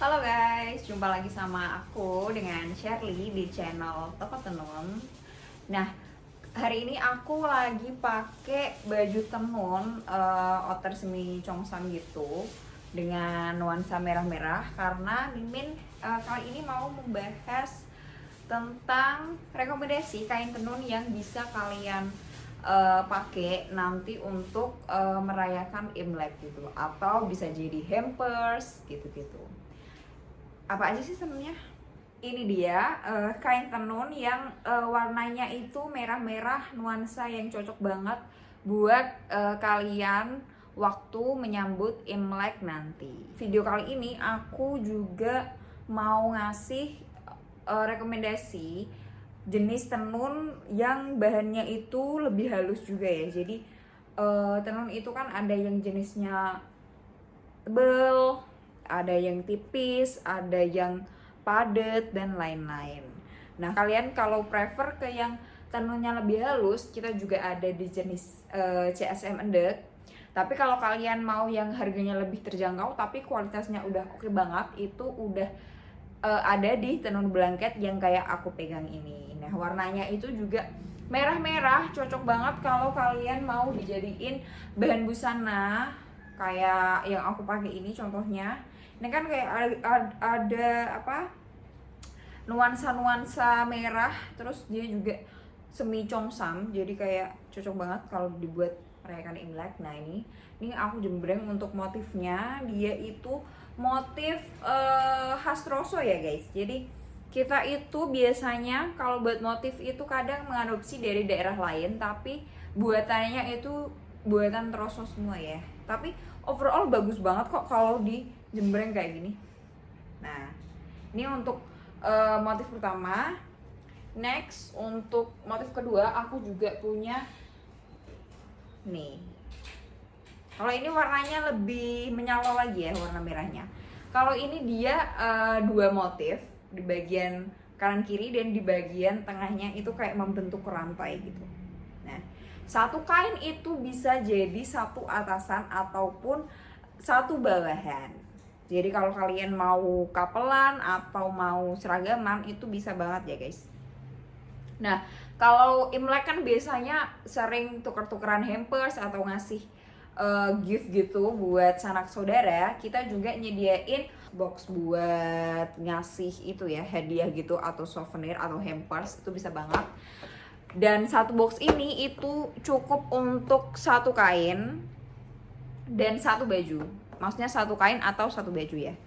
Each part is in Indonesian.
Halo guys, jumpa lagi sama aku dengan Shirley di channel Toko Tenun. Nah, hari ini aku lagi pakai baju tenun outer semi congsam gitu dengan nuansa merah-merah karena Mimin kali ini mau membahas tentang rekomendasi kain tenun yang bisa kalian pakai nanti untuk merayakan Imlek gitu, atau bisa jadi hampers gitu-gitu. Apa aja sih tenunnya? Ini dia kain tenun yang warnanya itu merah-merah, nuansa yang cocok banget buat kalian waktu menyambut Imlek nanti. Video kali ini aku juga mau ngasih rekomendasi jenis tenun yang bahannya itu lebih halus juga ya. Jadi tenun itu kan ada yang jenisnya tebel, ada yang tipis, ada yang padat dan lain-lain. Nah, kalian kalau prefer ke yang tenunnya lebih halus, kita juga ada di jenis CSM endek. Tapi kalau kalian mau yang harganya lebih terjangkau tapi kualitasnya udah oke banget, itu udah ada di tenun blanket yang kayak aku pegang ini. Nah, warnanya itu juga merah-merah, cocok banget kalau kalian mau dijadiin bahan busana kayak yang aku pakai ini contohnya. Ini kan kayak ada apa, nuansa-nuansa merah, terus dia juga semi congsam, jadi kayak cocok banget kalau dibuat merayakan Imlek. Nah, ini aku jembreng untuk motifnya. Dia itu motif khas Troso ya guys. Jadi kita itu biasanya kalau buat motif itu kadang mengadopsi dari daerah lain, tapi buatannya itu buatan Troso semua ya. Tapi overall bagus banget kok kalau di jembreng kayak gini. Nah, ini untuk motif pertama. Next, untuk motif kedua aku juga punya nih. Kalau ini warnanya lebih menyala lagi ya, warna merahnya. Kalau ini dia dua motif di bagian kanan kiri, dan di bagian tengahnya itu kayak membentuk rantai gitu. Nah, satu kain itu bisa jadi satu atasan ataupun satu bawahan. Jadi kalau kalian mau kapelan atau mau seragaman itu bisa banget ya guys. Nah, kalau Imlek kan biasanya sering tuker-tukeran hampers atau ngasih gift gitu buat sanak saudara. Kita juga nyediain box buat ngasih itu ya, hadiah gitu, atau souvenir atau hampers, itu bisa banget. Dan satu box ini itu cukup untuk satu kain dan satu baju. Maksudnya satu kain atau satu baju ya.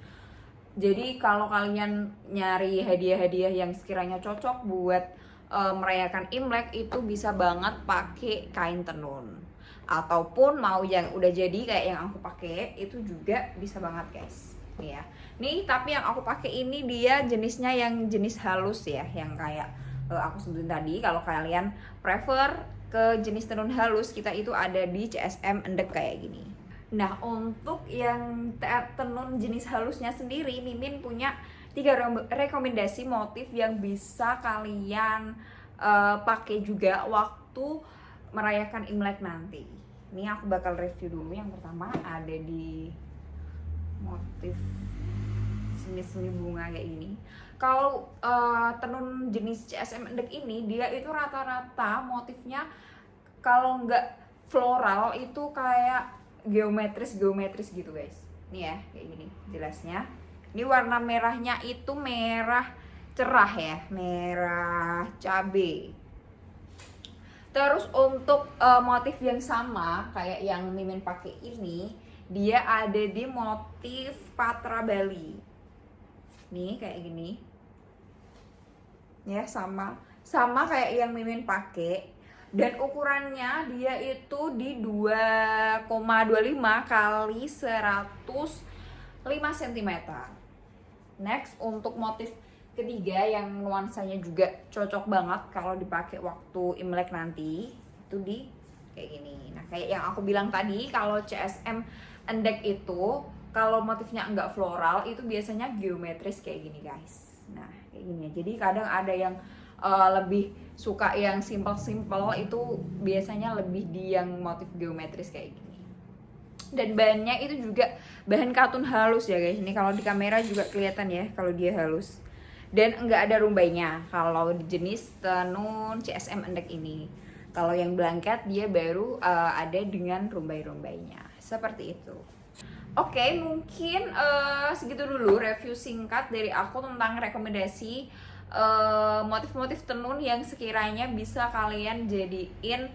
Jadi kalau kalian nyari hadiah-hadiah yang sekiranya cocok buat merayakan Imlek, itu bisa banget pakai kain tenun. Ataupun mau yang udah jadi kayak yang aku pakai, itu juga bisa banget guys. Nih ya. Nih, tapi yang aku pakai ini dia jenisnya yang jenis halus ya, yang kayak aku sebutin tadi. Kalau kalian prefer ke jenis tenun halus, kita itu ada di CSM endek kayak gini. Nah, untuk yang tenun jenis halusnya sendiri, Mimin punya 3 rekomendasi motif yang bisa kalian pakai juga waktu merayakan Imlek nanti. Ini aku bakal review dulu. Yang pertama ada di motif seni-seni bunga kayak gini. Kalau tenun jenis CSM endek ini, dia itu rata-rata motifnya kalau nggak floral itu kayak geometris gitu guys. Nih ya, kayak gini jelasnya. Ini warna merahnya itu merah cerah ya, merah cabe. Terus untuk motif yang sama kayak yang Mimin pakai ini, dia ada di motif Patra Bali. Nih kayak gini. Ya, sama kayak yang Mimin pakai. Dan ukurannya dia itu di 2,25 kali 105 cm. Next, untuk motif ketiga yang nuansanya juga cocok banget kalau dipakai waktu Imlek nanti, itu di kayak gini. Nah, kayak yang aku bilang tadi, kalau CSM endek itu kalau motifnya enggak floral itu biasanya geometris kayak gini guys. Nah, kayak gini. Jadi kadang ada yang lebih suka yang simple itu biasanya lebih di yang motif geometris kayak gini. Dan bahannya itu juga bahan katun halus ya guys. Ini kalau di kamera juga kelihatan ya kalau dia halus. Dan enggak ada rumbainya kalau di jenis tenun CSM endek ini. Kalau yang blanket dia baru ada dengan rumbai-rumbainya. Seperti itu. Oke, mungkin segitu dulu review singkat dari aku tentang rekomendasi motif-motif tenun yang sekiranya bisa kalian jadiin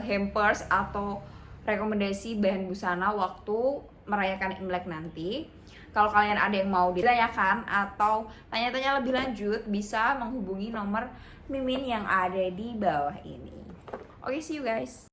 hampers atau rekomendasi bahan busana waktu merayakan Imlek nanti. Kalau kalian ada yang mau ditanyakan atau tanya-tanya lebih lanjut, bisa menghubungi nomor Mimin yang ada di bawah ini. Oke, see you guys.